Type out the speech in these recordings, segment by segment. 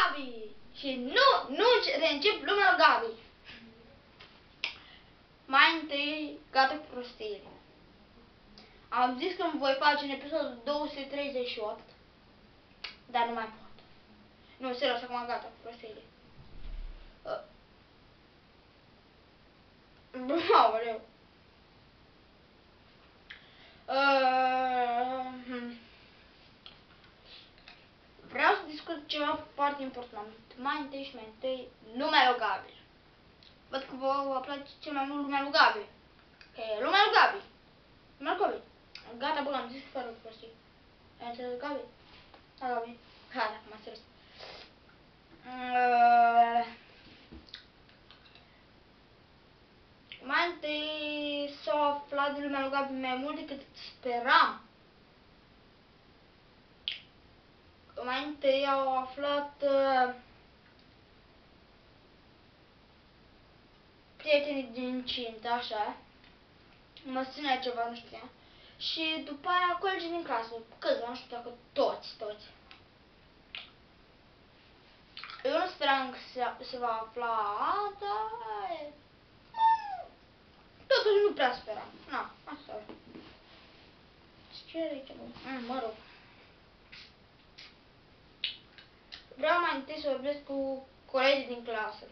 Gabi! Și nu reîncep lumea lui Gabi. Mai întâi, gata cu prostiile. Am zis că îmi voi face în episodul 238, dar nu mai pot. Nu, serios, acum gata cu prostiile. Aoleu. Vreau să discut ceva foarte important. Mai întâi și mai întâi, lumea lui Gabi. Văd că vă place cel mai mult lumea lui Gabi. Lumea lui Gabi. Lumea lui Gabi. Gata, bă, am zis fără prostii. Ai înțeles, Gabi? Da, Gabi. Gata, m-a înțeles. Mai întâi s-au aflat de lumea lui Gabi mai mult decât speram. Mai întâi au aflat prietenii din cintă, așa. Mă ținea ceva, nu știam. Și după aia colegii din clasă, câțiva, nu știu dacă toți. Eu nu speram că se va afla, dar totuși nu prea speram. Na, asta e. Ce e aici? Mă rog. Vreau mai întâi să vorbesc cu colegii din clasă.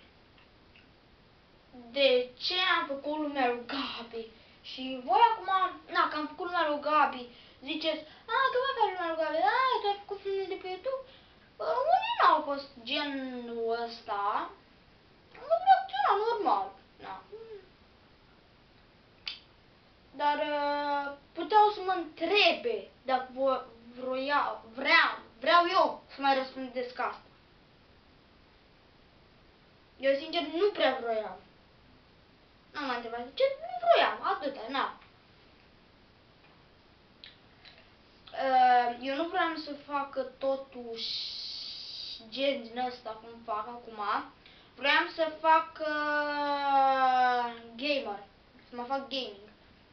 De ce am făcut lumea lui Gabi? Și voi acum, na, că am făcut lumea lui Gabi, ziceți, că va face lumea lui Gabi, tu ai făcut filme de pe YouTube? Unii n-au fost genul ăsta, nu reacționa normal, na. Dar puteau să mă întrebe dacă vreau eu să mai răspundesc asta. Eu sincer nu prea vroiam. Nu m-a întrebat, ce nu vroiam, atâta, na. Eu nu vreau să fac totuși gen din ăsta cum fac acum. Vreau să fac gamer, să mă fac gaming.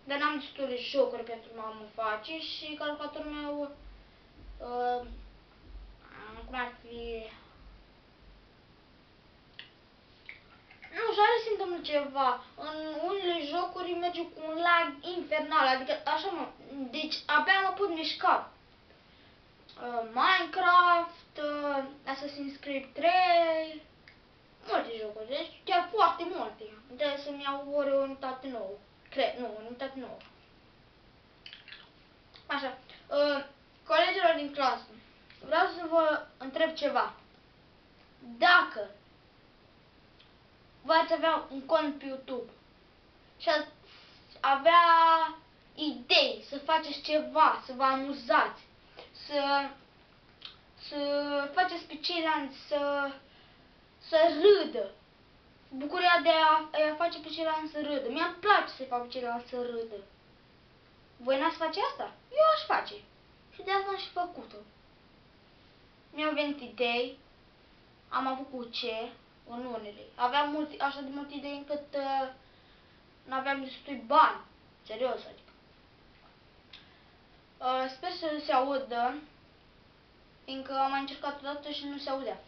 Dar n-am destule jocuri pentru a mă face și calculatorul meu, cum ar fi... Nu știu, are se întâmplă ceva. În unele jocuri merge cu un lag infernal, adică așa mă, deci abia mă pot mișca. Minecraft, Assassin's Creed 3, multe jocuri, deci chiar foarte multe. Trebuie să-mi iau ori o unitate nouă. O unitate nouă. Așa, colegilor din clasă, vreau să vă întreb ceva. Dacă v-ați avea un cont pe YouTube și ați avea idei să faceți ceva, să vă amuzați, să faceți pe ceilalți să râdă. Bucuria de a face pe ceilalți să râdă. Mi-ar place să fac pe ceilalți să râdă. Voi n-ați face asta? Eu aș face. Și de asta am și făcut-o. Mi-au venit idei, am avut cu ce, în unele. Aveam așa de multe idei încât n-aveam destui bani. Serios, adică. Sper să se audă, fiindcă am mai încercat odată și nu se audea.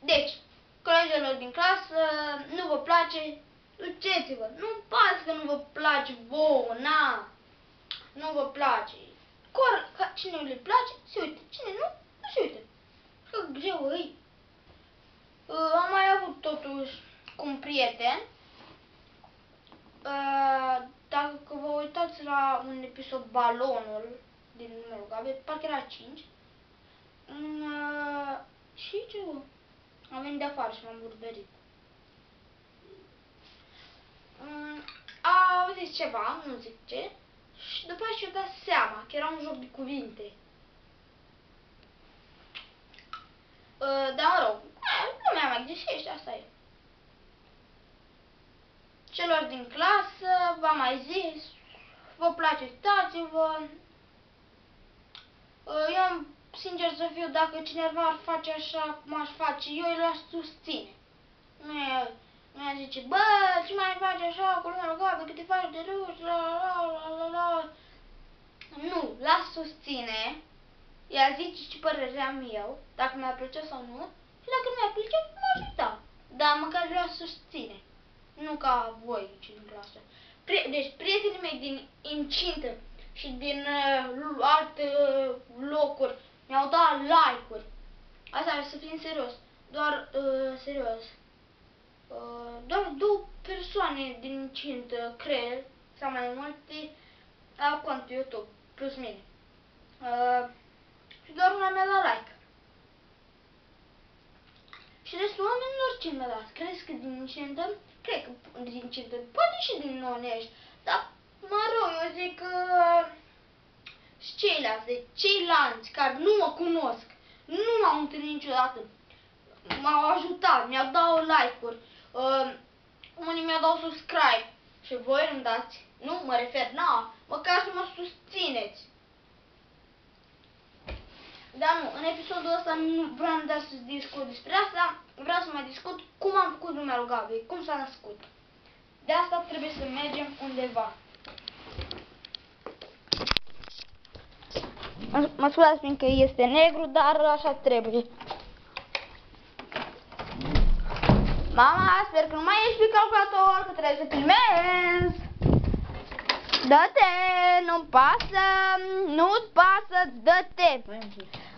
Deci, colegilor din clasă, nu vă place, duceți-vă. Nu-mi pasă că nu vă place vouă, na. Nu vă place. Cine le place, se uite. Cine nu se uite. Că greu îi. Am mai avut totuși cu un prieten. Dacă vă uitați la un episod Balonul din numărul Gabi, parcă era 5. Și ce bă? Am venit de afară și m-am burberit. A zis ceva, nu zic ce, și după aceea și-a dat seama că era un joc de cuvinte. Dar mă rog, lumea mai greșește, asta e. Celor din clasă, v-am mai zis, vă place, uitați-vă. Eu, sincer să fiu, dacă cineva ar face așa cum aș face, eu l-aș susține. Nu i-aș zice, bă, ce mai faci așa cu lumea lui Gabi, că te faci de râs, la. Nu, l-aș susține, ea zice ce părere am eu, dacă mi-ar plăcea sau nu, și dacă nu mi-ar plăcea, m-aș uita. Dar măcar vreau să susține, nu ca voi cei din clasă. Deci prietenii mei din incintă și din alte locuri mi-au dat like-uri. Asta să fim serios, doar serios. Doar 2 persoane din incintă, cred, sau mai multe, au cont pe YouTube, plus mine. Și doar una mi-a dat like. Și restul oamenilor ce mi-a dat? Crezi că din incintă? Cred că din incintă, poate și din non-ești, dar mă rog, eu zic că și ceilalți, deci ceilalți care nu mă cunosc, nu m-au întâlnit niciodată, m-au ajutat, mi-au dat like-uri, unii mi-au dat subscribe și voi îmi dați, nu mă refer, măcar să mă susțineți. Dar nu, în episodul ăsta nu vreau doar să discut despre asta, vreau să mai discut cum am făcut lumea lui Gabi, cum s-a născut. De asta trebuie să mergem undeva. Mă scuzați fiindcă este negru, dar așa trebuie. Mama, sper că nu mai ești pe calculator, că trebuie să filmez. Dă-te, nu-mi pasă, nu-ți pasă, dă-te.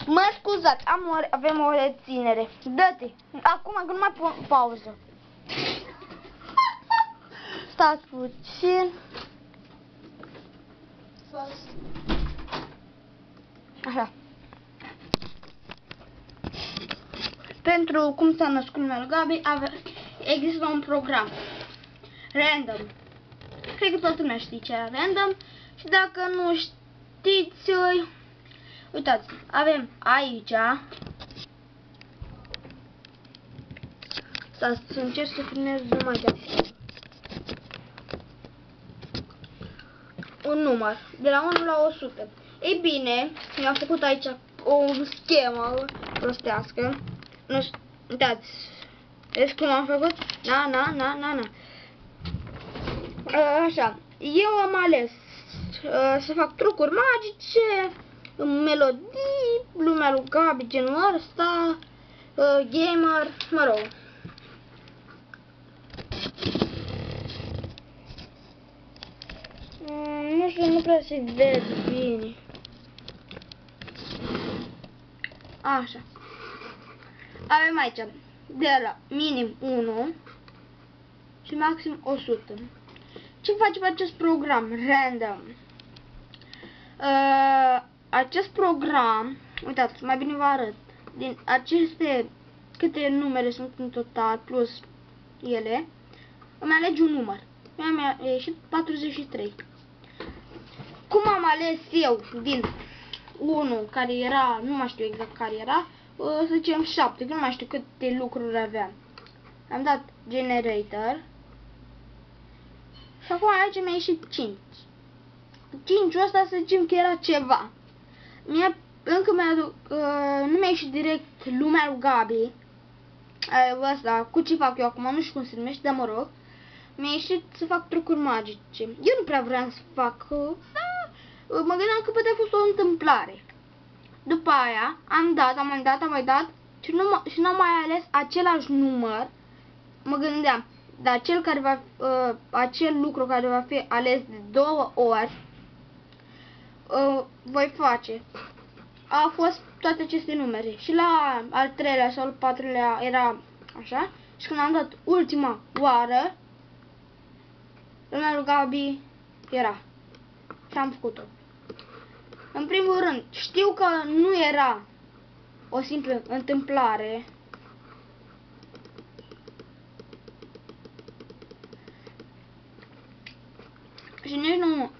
Mă scuzați, avem o reținere. Dă-te, acum că nu mai pun pauză. Stați puțin. Așa. Pentru cum s-a născut lumea lui Gabi, există un program. Random. Cred că toată lumea știe ce e random. Și dacă nu știți, uitați, avem aici. Să încerc să filmez numai de acolo. Un număr, de la 1 la 100. Ei bine, mi-am făcut aici o schemă prostească. Nu știu, uitați, vezi cum am făcut? Na. Așa, eu am ales să fac trucuri magice, melodii, lumea lui Gabi, genul ăsta, gamer, mă rog. Nu știu, nu prea se vede bine. Așa. Avem aici de la minim 1 și maxim 100. Ce face pe acest program? Random. Acest program, uitați, mai bine vă arăt. Din aceste, câte numere sunt în total, plus ele, îmi alege un număr. Mi-a ieșit 43. Cum am ales eu din 1, care era, nu mai știu exact care era, să zicem 7, că nu mai știu câte lucruri aveam. Am dat generator. Și acum aici mi-a ieșit 5. 5-ul ăsta să zicem că era ceva. Nu mi-a ieșit direct lumea lui Gabi. Ăsta, cu ce fac eu acum, nu știu cum se numește, dar mă rog. Mi-a ieșit să fac trucuri magice. Eu nu prea vreau să fac, mă gândeam că poate a fost o întâmplare. După aia am mai dat și n-am mai ales același număr. Mă gândeam, dar acel lucru care va fi ales de 2 ori, voi face. Au fost toate aceste numere. Și la al 3-lea sau al 4-lea era așa. Și când am dat ultima oară, lumea lui Gabi era. Și am făcut-o. În primul rând, știu că nu era o simplă întâmplare. Și nici nu...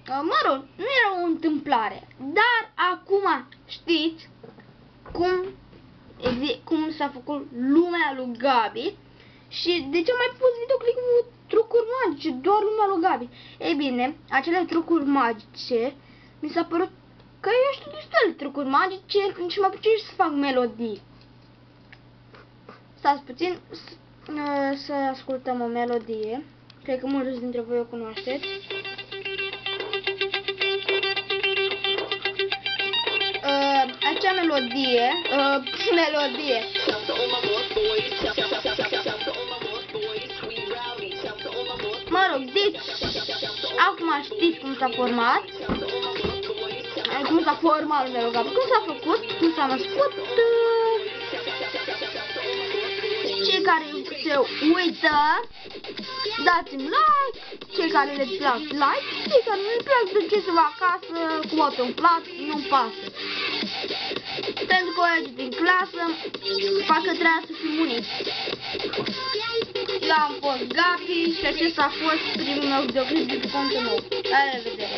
Mă rog, nu era o întâmplare. Dar acum știți cum s-a făcut lumea lui Gabi. Și de ce am mai pus videoclip cu trucuri magice, doar lumea lui Gabi. Ei bine, acele trucuri magice, mi s-a părut că eu știu destul de trucuri magice și mă apuce să fac melodii. Stați puțin să ascultăm o melodie. Cred că mulți dintre voi o cunoașteți. acea melodie, mă rog, deci, acum știți cum s-a format, cum s-a format, cum s-a făcut, cum s-a născut. Cei care se uită, dați-mi like, cei care le plac like, cei care nu le plac, duceți-vă acasă cu motul umflat, nu-mi pasă. Pentru că colegii din clasă fac că trebuie să fim uniți. Eu am fost Gabi și acesta a fost primul meu videoclip de pe contul meu. La revedere!